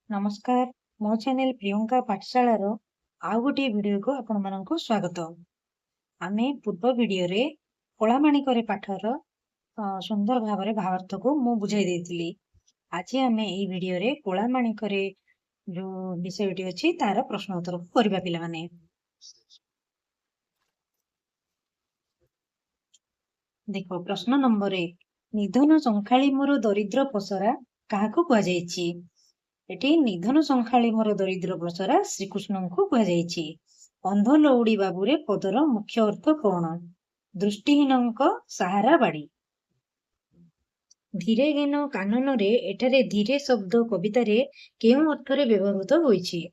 नमस्कार मो चैनल प्रियंका पाठशाला रो आउ गोटे वीडियो को आपण मानक स्वागत। आमे पूर्व वीडियो रे कलामाणिक रे पाठर सुंदर भाव में भावार्थ को मु बुझाई देथिली। आज आमे एई वीडियो रे कलामाणिक रे जो विषयटी अछि तार प्रश्न उत्तर को करबा पिला माने। देखो प्रश्न नंबर 1 निधन संखाली मोर दरिद्र पसरा काहाको कुआ जायछि। एटी निधन संखाली मोर दरिद्र पसरा श्रीकृष्ण को कुआ जायछि। अंध लौड़ी बाबूरे पदर मुख्य अर्थ कौन? दृष्टिहीन सहारा बाड़ी। धीरे गेन कानन रे एठारे धीरे शब्द कविता रे केउ अर्थ रे व्यवहृत होईछि?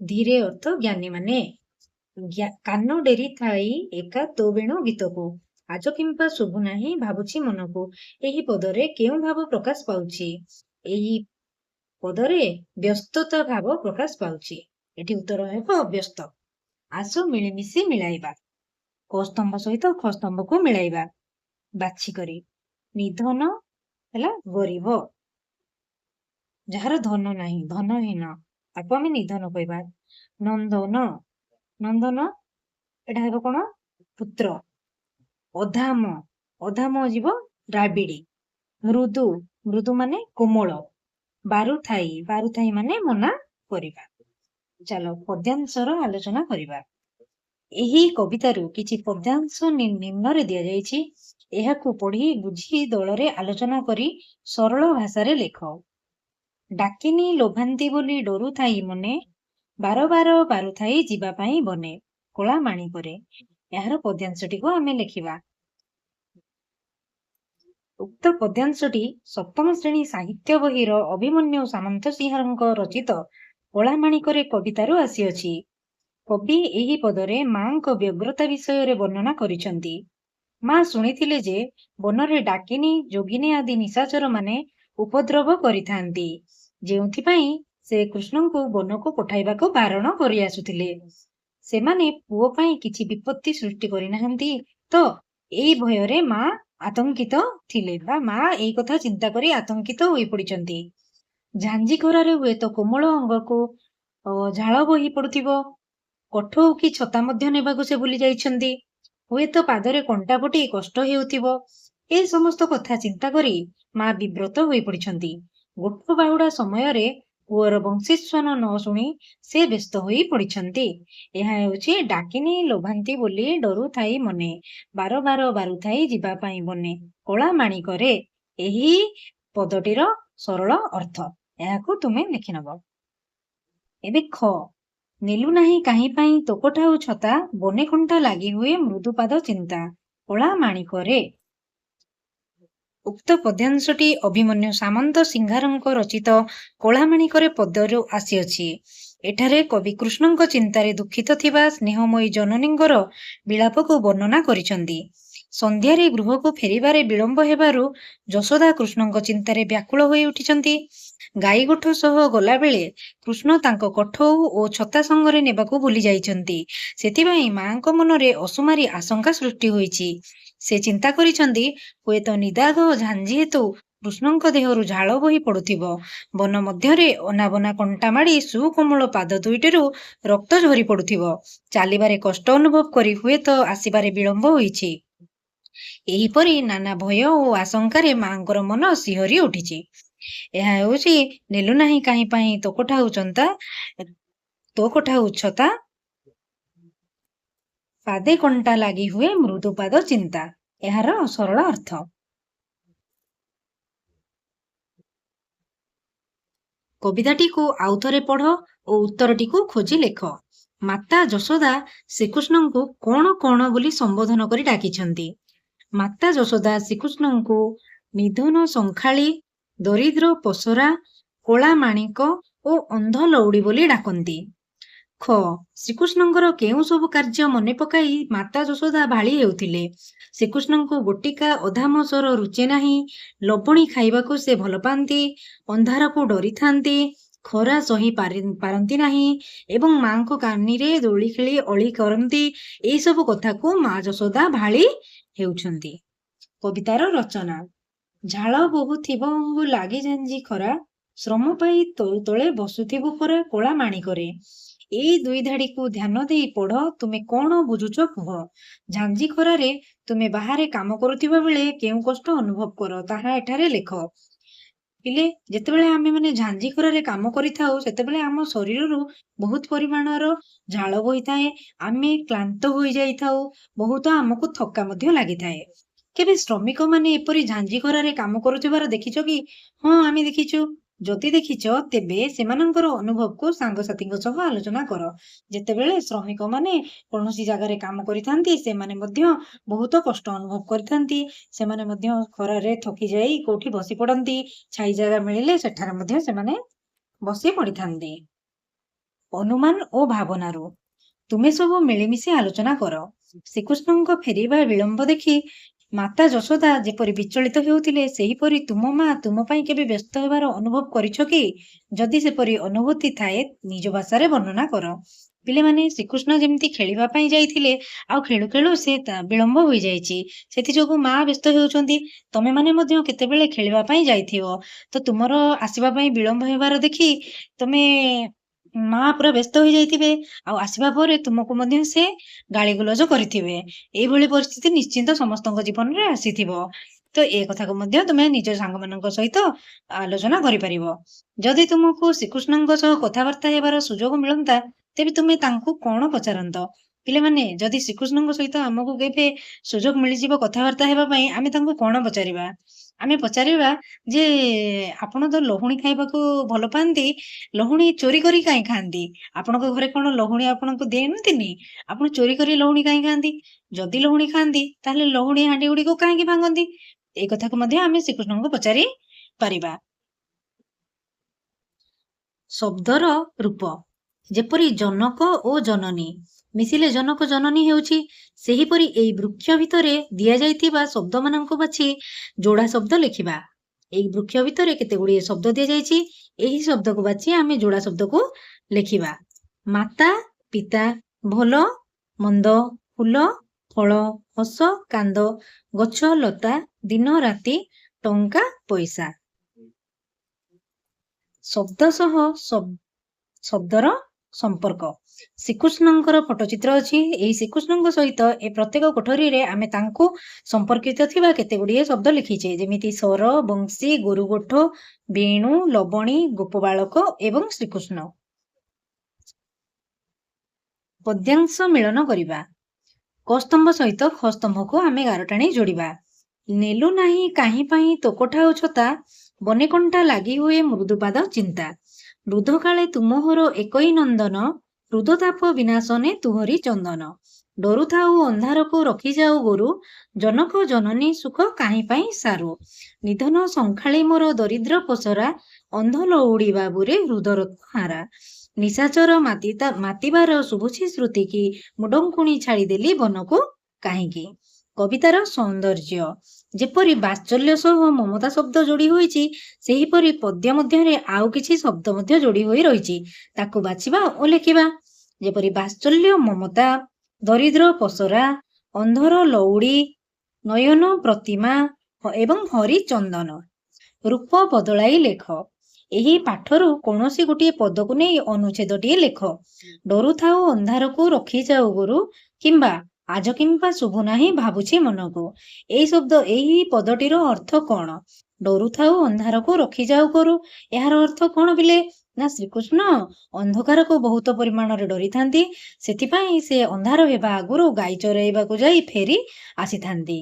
धीरे अर्थ ज्ञानी माने। कान डेरी थाई एका तो बेणु गीत को आज किंपा शुभु नाही भाबुछि मन को एही पदरे केउ भाव प्रकाश पाउछि? एही पदरे व्यस्तता भाव प्रकाश पाउछि। एठी उत्तर हेबो व्यस्त। आसो मिलिमिशि मिलाइबा। क स्तंभ सहित ख स्तंभ को मिलाइबा बाछि करी। निधन हैला गरीब जहार धन नाही धनहीन आपको आमे निधन कहबा। नंदन नंदन एटा हेबो कोन पुत्र। अधाम अधाम जीव राबिडी। मृदु मृदु माने कोमल। बारुथाई बारुथाई माने मना करिबा। चलो पद्यांशर आलोचना करिबा। एही कवितारू किछि पद्यांश निम्न रे दिया जायछि। एहाकू पढ़ी बुझी दलरे आलोचना करी सरल भाषा रे लेख। डाकिनी लोभांती बोली डरू थाई मने बार बार बारुथाई जीवा पाई बने कला माणी करे। एहार पद्यांशटी को आमे लेखिबा। उक्त पद्यांशटी सप्तम श्रेणी साहित्य बहिर अभिमन्यु सामंत सिंह रचित कलामाणिकरे कवितारू आसीअछि। कवि एही पदरे मांको व्यग्रता विषय रे वर्णना करिसंती। मां सुनिथिले जे बनरे डाकिनी जोगिनी आदि निशाचर माने उपद्रव करिथांती, जेउथिपाई से कृष्ण को वन को पठाइबा को बारण करि आसुथिले। सेमाने पुओ पाई किछि विपत्ति सृष्टि करिनाहांती तो एई भयरे मां आतंकित थिले बा मां एई कथा चिंता करी आतंकित होई पडिचंती। झांझी खरारे हुए तो कोमल अंग को झाळ बही पडुथिबो। कठौ की छता मध्य नेबाकू से भूली जाइछंती। हुए तो पादरे कंटा फुटी कष्ट हेउथिबो। ए समस्त कथा चिंता करी मां विव्रत होई पडिछंती। गोठ बाहुडा समय रे पुअर वंशीस्वान न शुणी से व्यस्त होई पडिछंती। एहा हेउछि डाकिनी लोभांती बोली डरू थाई मने बार बार बारुथाई जीवा पाई बने कला माणिकरे। एही पदटीर सरल अर्थ एहाकू तुमे लिखि नब। एबे ख नेलु नाही काहे पाई तोकोठाऊ छता बने कंटा लागी हुए मृदुपाद चिंता कला माणिकरे। उक्त पद्यांशटी अभिमन्यु सामंत सिंहारंक रचित कलामाणिकरे पदरू आसीअछि। एठारे कवि कृष्णଙ୍କ चिंतारे दुखित थिबा स्नेहमयी जननींगर विलाप को वर्णना करिसंती। संध्यारे गृह को फेरिबारे विलंब हेबारु यशोदा कृष्णଙ୍କ चिंतारे व्याकुल होई उठिसंती। गाई गोठ सह गला बेले कृष्ण तांको कठौ ओ छता संगरे नेबाकू भूली जाइछंती। सेथिबाई मांको मनरे असुमारी आशंका सृष्टि होईछि। से चिंता करिसंती हुएत निदाघ झांझी हेतु कृष्णଙ୍କ देहरु झाळ बही पडुथिबो। वन मध्यरे अनाबना कंटा माड़ी सुकोमल पाद दुईटेरु रक्त झरी पडुथिबो। चालिबारे कष्ट अनुभव करी हुएत आसिबारे विलंब होईछि। एहीपरि नाना भय ओ आशंकारे मांकर मन सिहरी उठिछि। ଏହା ହେଉଛି ନେଲୁ ନାହିଁ କାହିଁ ପାଇଁ ତୋ କୋଠାଉ ଛତା ପାଦେ କଣ୍ଟା ଲାଗି ହୁଏ ମୃଦୁପାଦ ଚିନ୍ତା। ଏହାର ସରଳ ଅର୍ଥ। କବିତାଟିକୁ ଆଉଥରେ ପଢ ଓ ଉତ୍ତରଟିକୁ ଖୋଜି ଲେଖ। ମାତା ଯଶୋଦା ଶ୍ରୀକୃଷ୍ଣଙ୍କୁ କଣ କଣ ବୋଲି ସମ୍ବୋଧନ କରି ଡାକିଛନ୍ତି? ମାତା ଯଶୋଦା ଶ୍ରୀକୃଷ୍ଣଙ୍କୁ ନିଧନ ସଂଖାଳି, ଦରିଦ୍ର ପସରା, କଳା ମାଣିକ ଓ ଅନ୍ଧ ଲଉଡ଼ି ବୋଲି ଡାକନ୍ତି। ଖ ଶ୍ରୀକୃଷ୍ଣଙ୍କର କେଉଁ ସବୁ କାର୍ଯ୍ୟ ମନେ ପକାଇ ମାତା ଯଶୋଦା ଭାଳି ହେଉଥିଲେ? ଶ୍ରୀକୃଷ୍ଣଙ୍କୁ ଗୋଟିକା ଅଧାମସର ରୁଚେ ନାହିଁ, ଲବଣୀ ଖାଇବାକୁ ସେ ଭଲ ପାଆନ୍ତି, ଅନ୍ଧାରକୁ ଡରିଥାନ୍ତି, ଖରା ସହି ପାରନ୍ତି ନାହିଁ ଏବଂ ମାଙ୍କ କାନିରେ ଦୋଳି ଖେଳି ଅଳି କରନ୍ତି। ଏଇ ସବୁ କଥାକୁ ମା ଯଶୋଦା ଭାଳି ହେଉଛନ୍ତି। କବିତାର ରଚନା। ଝାଳ ବହୁଥିବ ଅଙ୍ଗୁ ଲାଗି ଝାଞ୍ଜି ଖରା, ଶ୍ରମ ପାଇ ତଳେ ବସୁଥିବୁ ପରା କଳା ମାଣିକରେ। ଏଇ ଦୁଇ ଧାଡିକୁ ଧ୍ୟାନ ଦେଇ ପଢ, ତୁମେ କଣ ବୁଝୁଛ କୁହ। ଝାଞ୍ଜି ଖରାରେ ତୁମେ ବାହାରେ କାମ କରୁଥିବା ବେଳେ କେଉଁ କଷ୍ଟ ଅନୁଭବ କର, ତାହା ଏଠାରେ ଲେଖ। ପିଲେ, ଯେତେବେଳେ ଆମେ ମାନେ ଝାଞ୍ଜି ଖରାରେ କାମ କରିଥାଉ, ସେତେବେଳେ ଆମ ଶରୀରରୁ ବହୁତ ପରିମାଣର ଝାଳ ବୋହିଥାଏ। ଆମେ କ୍ଳାନ୍ତ ହୋଇଯାଇଥାଉ। ବହୁତ ଆମକୁ ଥକା ମଧ୍ୟ ଲାଗିଥାଏ। କେବେ ଶ୍ରମିକ ମାନେ ଏପରି ଝାଞ୍ଜି ଖରାରେ କାମ କରୁଥିବାର ଦେଖିଛ କି? ହଁ, ଆମେ ଦେଖିଛୁ। ଯଦି ଦେଖିଛ, ତେବେ ସେମାନଙ୍କର ଅନୁଭବକୁ ସାଙ୍ଗସାଥୀଙ୍କ ସହ ଆଲୋଚନା କର। ଯେତେବେଳେ ଶ୍ରମିକ ମାନେ କୌଣସି ଜାଗାରେ କାମ କରିଥାନ୍ତି, ସେମାନେ ମଧ୍ୟ ବହୁତ କଷ୍ଟ ଅନୁଭବ କରିଥାନ୍ତି। ସେମାନେ ମଧ୍ୟ ଖରାରେ ଥକି ଯାଇ କୋଉଠି ବସି ପଡନ୍ତି। ଛାଇ ଜାଗା ମିଳିଲେ ସେଠାରେ ମଧ୍ୟ ସେମାନେ ବସି ପଡିଥାନ୍ତି। ଅନୁମାନ ଓ ଭାବନାରୁ ତୁମେ ସବୁ ମିଳିମିଶି ଆଲୋଚନା କର। ଶ୍ରୀକୃଷ୍ଣଙ୍କ ଫେରିବା ବିଳମ୍ବ ଦେଖି ମାତା ଯଶୋଦା ଯେପରି ବିଚଳିତ ହେଉଥିଲେ, ସେହିପରି ତୁମ ମା ତୁମ ପାଇଁ କେବେ ବ୍ୟସ୍ତ ହେବାର ଅନୁଭବ କରିଛ କି? ଯଦି ସେପରି ଅନୁଭୂତି ଥାଏ, ନିଜ ଭାଷାରେ ବର୍ଣ୍ଣନା କର। ପିଲାମାନେ, ଶ୍ରୀକୃଷ୍ଣ ଯେମିତି ଖେଳିବା ପାଇଁ ଯାଇଥିଲେ, ଆଉ ଖେଳୁ ଖେଳୁ ସେ ବିଳମ୍ବ ହୋଇଯାଇଛି। ସେଥିଯୋଗୁ ମା ବ୍ୟସ୍ତ ହେଉଛନ୍ତି। ତମେ ମାନେ ମଧ୍ୟ କେତେବେଳେ ଖେଳିବା ପାଇଁ ଯାଇଥିବ, ତ ତୁମର ଆସିବା ପାଇଁ ବିଳମ୍ବ ହେବାର ଦେଖି ତମେ ମା ପୁରା ବ୍ୟସ୍ତ ହୋଇଯାଇଥିବେ। ଆଉ ଆସିବା ପରେ ତୁମକୁ ମଧ୍ୟ ସେ ଗାଳିଗୁଲଜ କରିଥିବେ। ଏଇଭଳି ପରିସ୍ଥିତି ନିଶ୍ଚିନ୍ତ ସମସ୍ତଙ୍କ ଜୀବନରେ ଆସିଥିବ। ତ ଏ କଥାକୁ ମଧ୍ୟ ତୁମେ ନିଜ ସାଙ୍ଗମାନଙ୍କ ସହିତ ଆଲୋଚନା କରିପାରିବ। ଯଦି ତୁମକୁ ଶ୍ରୀକୃଷ୍ଣଙ୍କ ସହ କଥାବାର୍ତ୍ତା ହେବାର ସୁଯୋଗ ମିଳନ୍ତା, ତେବେ ତୁମେ ତାଙ୍କୁ କଣ ପଚାରନ୍ତ? ପିଲାମାନେ, ଯଦି ଶ୍ରୀକୃଷ୍ଣଙ୍କ ସହିତ ଆମକୁ କେବେ ସୁଯୋଗ ମିଳିଯିବ କଥାବାର୍ତ୍ତା ହେବା ପାଇଁ, ଆମେ ତାଙ୍କୁ କଣ ପଚାରିବା? ଆମେ ପଚାରିବା ଯେ, ଆପଣ ତ ଲହୁଣୀ ଖାଇବାକୁ ଭଲ ପାଆନ୍ତି, ଲହୁଣୀ ଚୋରି କରି କାହିଁ ଖାଆନ୍ତି? ଆପଣଙ୍କ ଘରେ କଣ ଲହୁଣୀ ଆପଣଙ୍କୁ ଦିଅନ୍ତିନି? ଆପଣ ଚୋରି କରି ଲହୁଣୀ କାହିଁ ଖାଆନ୍ତି? ଯଦି ଲହୁଣୀ ଖାଆନ୍ତି, ତାହେଲେ ଲହୁଣୀ ହାଣ୍ଡି ଗୁଡ଼ିକୁ କାହିଁକି ଭାଙ୍ଗନ୍ତି? ଏଇ କଥାକୁ ମଧ୍ୟ ଆମେ ଶ୍ରୀକୃଷ୍ଣଙ୍କୁ ପଚାରି ପାରିବା। ଶବ୍ଦର ରୂପ ଯେପରି ଜନକ ଓ ଜନନୀ ମିଶିଲେ ଜନକ ଜନନୀ ହେଉଛି, ସେହିପରି ଏହି ବୃକ୍ଷ ଭିତରେ ଦିଆଯାଇଥିବା ଶବ୍ଦମାନଙ୍କୁ ବାଛି ଯୋଡ଼ା ଶବ୍ଦ ଲେଖିବା। ଏହି ବୃକ୍ଷ ଭିତରେ କେତେ ଗୁଡ଼ିଏ ଶବ୍ଦ ଦିଆଯାଇଛି, ଏହି ଶବ୍ଦକୁ ବାଛି ଆମେ ଯୋଡ଼ା ଶବ୍ଦକୁ ଲେଖିବା। ମାତା, ପିତା, ଭଲ, ମନ୍ଦ, ଫୁଲ, ଫଳ, ହସ, କାନ୍ଦ, ଗଛ, ଲତା, ଦିନ, ରାତି, ଟଙ୍କା, ପଇସା। ଶବ୍ଦ ସହ ଶବ୍ଦର ସମ୍ପର୍କ। ଶ୍ରୀକୃଷ୍ଣଙ୍କର ଫଟୋଚିତ୍ର ଅଛି। ଏହି ଶ୍ରୀକୃଷ୍ଣଙ୍କ ସହିତ ଏ ପ୍ରତ୍ୟେକ କୋଠରୀରେ ଆମେ ତାଙ୍କୁ ସମ୍ପର୍କିତ ଥିବା କେତେ ଗୁଡ଼ିଏ ଶବ୍ଦ ଲେଖିଛେ, ଯେମିତି ସ୍ୱର, ବଂଶୀ, ଗୋରୁଗୋଠ, ବେଣୁ, ଲବଣୀ, ଗୋପବାଳକ ଏବଂ ଶ୍ରୀକୃଷ୍ଣ। ପଦ୍ୟାଂଶ ମିଳନ କରିବା। କ ସ୍ତମ୍ଭ ସହିତ ଖ ସ୍ତମ୍ଭକୁ ଆମେ ଗାର ଟାଣି ଯୋଡ଼ିବା। ନେଲୁ ନାହିଁ କାହିଁ ପାଇଁ ତୋ କୋଠା ଛତା, ବନେ କଣ୍ଟା ଲାଗି ହୁଏ ମୃଦୁପାଦ ଚିନ୍ତା। ବୃଦ୍ଧ କାଳେ ତୁମହର ଏକଇ ନନ୍ଦନ, ହୃଦତାପ ବିନାଶନେ ତୁହରି ଚନ୍ଦନ। ଡରୁଥାଉ ଅନ୍ଧାରକୁ ରଖିଯାଉ ଗୋରୁ, ଜନକ ଜନନୀ ସୁଖ କାହିଁ ପାଇଁ ସାରୁ। ନିଧନ ସଂଖାଳି ମୋର ଦରିଦ୍ର ପସରା, ଅନ୍ଧ ଲଉଡ଼ି ବାବୁରେ ହୃଦରତ୍ନ ହାରା। ନିଶାଚର ମାତିବାର ଶୁଭୁଛି ଶ୍ରୁତି କି, ମୁଣ୍ଡଙ୍କୁଣି ଛାଡ଼ିଦେଲି ବନକୁ କାହିଁକି। କବିତାର ସୌନ୍ଦର୍ଯ୍ୟ ଯେପରି ବାତ୍ସଲ୍ୟ ସହ ମମତା ଶବ୍ଦ ଯୋଡ଼ି ହୋଇଛି, ସେହିପରି ପଦ୍ୟ ମଧ୍ୟରେ ଆଉ କିଛି ଶବ୍ଦ ମଧ୍ୟ ଯୋଡ଼ି ହୋଇ ରହିଛି। ତାକୁ ବାଛିବା ଓ ଲେଖିବା। ଯେପରି ବାତ୍ସଲ୍ୟ ମମତା, ଦରିଦ୍ର ପସରା, ଅନ୍ଧର ଲଉଡ଼ି, ନୟନ ପ୍ରତିମା ଏବଂ ହରିଚନ୍ଦନ। ରୂପ ବଦଳାଇ ଲେଖ। ଏହି ପାଠରୁ କୌଣସି ଗୋଟିଏ ପଦକୁ ନେଇ ଅନୁଚ୍ଛେଦଟିଏ ଲେଖ। ଡରୁଥାଉ ଅନ୍ଧାରକୁ ରଖିଯାଉ ଗୋରୁ, କିମ୍ବା ଆଜ କିମ୍ବା ଶୁଭୁ ନାହିଁ ଭାବୁଛି ମନକୁ। ଏହି ପଦଟିର ଅର୍ଥ କଣ? ଡରୁଥାଉ ଅନ୍ଧାରକୁ ରଖିଯାଉ ଗୋରୁ, ଏହାର ଅର୍ଥ କଣ ପିଲେ? ନା, ଶ୍ରୀକୃଷ୍ଣ ଅନ୍ଧକାରକୁ ବହୁତ ପରିମାଣରେ ଡରିଥାନ୍ତି। ସେଥିପାଇଁ ସେ ଅନ୍ଧାର ହେବା ଆଗରୁ ଗାଈ ଚରାଇବାକୁ ଯାଇ ଫେରି ଆସିଥାନ୍ତି।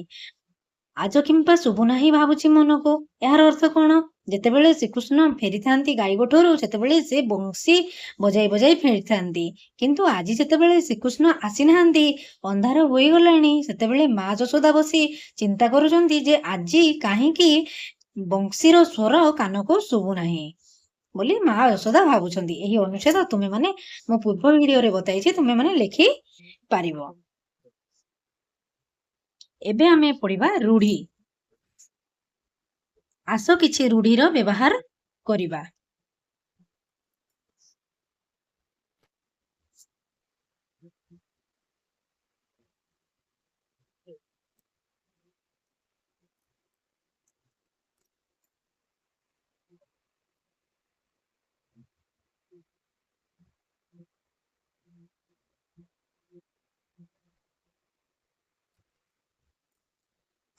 ଆଜ କିମ୍ବା ଶୁଭୁ ନାହିଁ ଭାବୁଛି ମନକୁ, ଏହାର ଅର୍ଥ କଣ? ଯେତେବେଳେ ଶ୍ରୀକୃଷ୍ଣ ଫେରିଥାନ୍ତି ଗାଈ ଗୋଠରୁ, ସେତେବେଳେ ସେ ବଂଶୀ ବଜାଇ ବଜାଇ ଫେରିଥାନ୍ତି। କିନ୍ତୁ ଆଜି ଯେତେବେଳେ ଶ୍ରୀକୃଷ୍ଣ ଆସିନାହାନ୍ତି, ଅନ୍ଧାର ହୋଇଗଲାଣି, ସେତେବେଳେ ମା ଯଶୋଦା ବସି ଚିନ୍ତା କରୁଛନ୍ତି ଯେ ଆଜି କାହିଁକି ବଂଶୀର ସ୍ୱର କାନକୁ ଶୁଭୁନାହିଁ ବୋଲି ମା ଯଶୋଦା ଭାବୁଛନ୍ତି। ଏହି ଅନୁଚ୍ଛେଦ ତୁମେମାନେ ମୋ ପୂର୍ବ ଭିଡିଓରେ ବତାଇଛି, ତୁମେମାନେ ଲେଖି ପାରିବ। ଏବେ ଆମେ ପଢିବା ରୂଢି। ଆସ କିଛି ରୂଢିର ବ୍ୟବହାର କରିବା।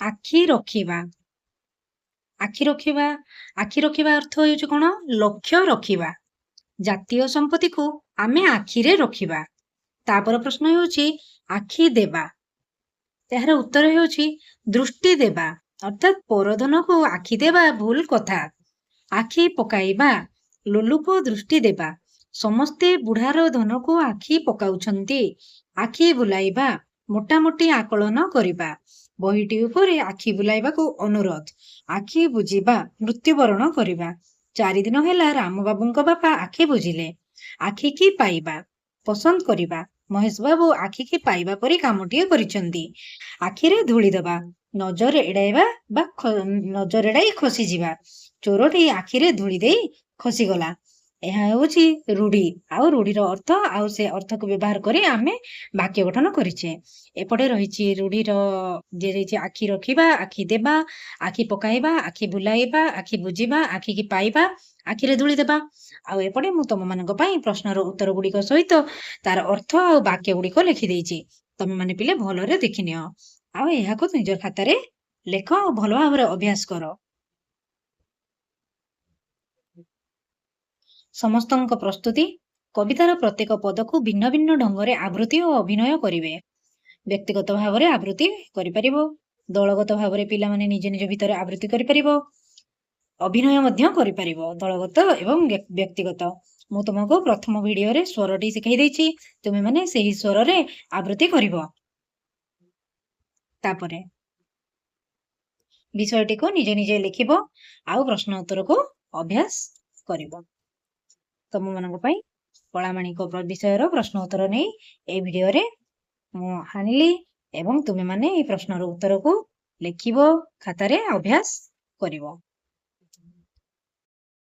ଆଖି ରଖିବା। ଆଖି ରଖିବା ଆଖି ରଖିବା ଅର୍ଥ ହେଉଛି କ'ଣ? ଲକ୍ଷ୍ୟ ରଖିବା। ଜାତୀୟ ସମ୍ପତ୍ତିକୁ ଆମେ ଆଖିରେ ରଖିବା। ତାପର ପ୍ରଶ୍ନ ହେଉଛି ଆଖି ଦେବା। ଏହାର ଉତ୍ତର ହେଉଛି ଦୃଷ୍ଟି ଦେବା। ଅର୍ଥାତ୍ ପରଧନକୁ ଆଖି ଦେବା ଭୁଲ କଥା। ଆଖି ପକାଇବା, ଲୋଲୁପ ଦୃଷ୍ଟି ଦେବା। ସମସ୍ତେ ବୁଢ଼ାର ଧନକୁ ଆଖି ପକାଉଛନ୍ତି। ଆଖି ବୁଲାଇବା, ମୋଟାମୋଟି ଆକଳନ କରିବା। ବହିଟି ଉପରେ ଆଖି ବୁଲାଇବାକୁ ଅନୁରୋଧ। ଆଖି ବୁଜିବା, ମୃତ୍ୟୁବରଣ କରିବା। 4 ଦିନ ହେଲା ରାମବାବୁଙ୍କ ବାପା ଆଖି ବୁଜିଲେ। ଆଖିକି ପାଇବା, ପସନ୍ଦ କରିବା। ମହେଶ ବାବୁ ଆଖିକି ପାଇବା ପରି କାମଟିଏ କରିଛନ୍ତି। ଆଖିରେ ଧୂଳି ଦେବା, ନଜର ଏଡ଼ାଇବା ବା ନଜର ଏଡ଼ାଇ ଖସିଯିବା। ଚୋରଟି ଆଖିରେ ଧୂଳି ଦେଇ ଖସିଗଲା। ଏହା ହେଉଛି ରୂଢ଼ି। ଆଉ ରୂଢ଼ିର ଅର୍ଥ ଆଉ ସେ ଅର୍ଥକୁ ବ୍ୟବହାର କରି ଆମେ ବାକ୍ୟ ଗଠନ କରିଛେ। ଏପଟେ ରହିଛି ରୂଢ଼ିର ଦିଆଯାଇଛି ଆଖି ରଖିବା, ଆଖି ଦେବା, ଆଖି ପକାଇବା, ଆଖି ବୁଲାଇବା, ଆଖି ବୁଜିବା, ଆଖିକି ପାଇବା, ଆଖିରେ ଧୂଳି ଦେବା। ଆଉ ଏପଟେ ମୁଁ ତମମାନଙ୍କ ପାଇଁ ପ୍ରଶ୍ନର ଉତ୍ତର ଗୁଡ଼ିକ ସହିତ ତାର ଅର୍ଥ ଆଉ ବାକ୍ୟ ଗୁଡ଼ିକ ଲେଖିଦେଇଛି। ତମେମାନେ ପିଲେ ଭଲରେ ଦେଖିନିଅ। ଆଉ ଏହାକୁ ନିଜ ଖାତାରେ ଲେଖ ଆଉ ଭଲ ଭାବରେ ଅଭ୍ୟାସ କର। ସମସ୍ତଙ୍କ ପ୍ରସ୍ତୁତି। କବିତାର ପ୍ରତ୍ୟେକ ପଦକୁ ଭିନ୍ନ ଭିନ୍ନ ଢଙ୍ଗରେ ଆବୃତ୍ତି ଓ ଅଭିନୟ କରିବେ। ବ୍ୟକ୍ତିଗତ ଭାବରେ ଆବୃତ୍ତି କରିପାରିବ। ଦଳଗତ ଭାବରେ ପିଲାମାନେ ନିଜ ନିଜ ଭିତରେ ଆବୃତ୍ତି କରିପାରିବ। ଅଭିନୟ ମଧ୍ୟ କରିପାରିବ, ଦଳଗତ ଏବଂ ବ୍ୟକ୍ତିଗତ। ମୁଁ ତୁମକୁ ପ୍ରଥମ ଭିଡ଼ିଓରେ ସ୍ୱରଟି ଶିଖାଇ ଦେଇଛି। ତୁମେମାନେ ସେହି ସ୍ୱରରେ ଆବୃତ୍ତି କରିବ। ତାପରେ ବିଷୟଟିକୁ ନିଜେ ନିଜେ ଲେଖିବ ଆଉ ପ୍ରଶ୍ନ ଉତ୍ତରକୁ ଅଭ୍ୟାସ କରିବ। ତମମାନଙ୍କ ପାଇଁ କଳାମାଣିକ ବିଷୟର ପ୍ରଶ୍ନ ଉତ୍ତର ନେଇ এই ଭିଡ଼ିଓରେ ମୁଁ ଆଣିଲି ଏବଂ ତୁମେମାନେ ଏହି ପ୍ରଶ୍ନର ଉତ୍ତରକୁ ଲେଖିବ, ଖାତାରେ ଅଭ୍ୟାସ କରିବ।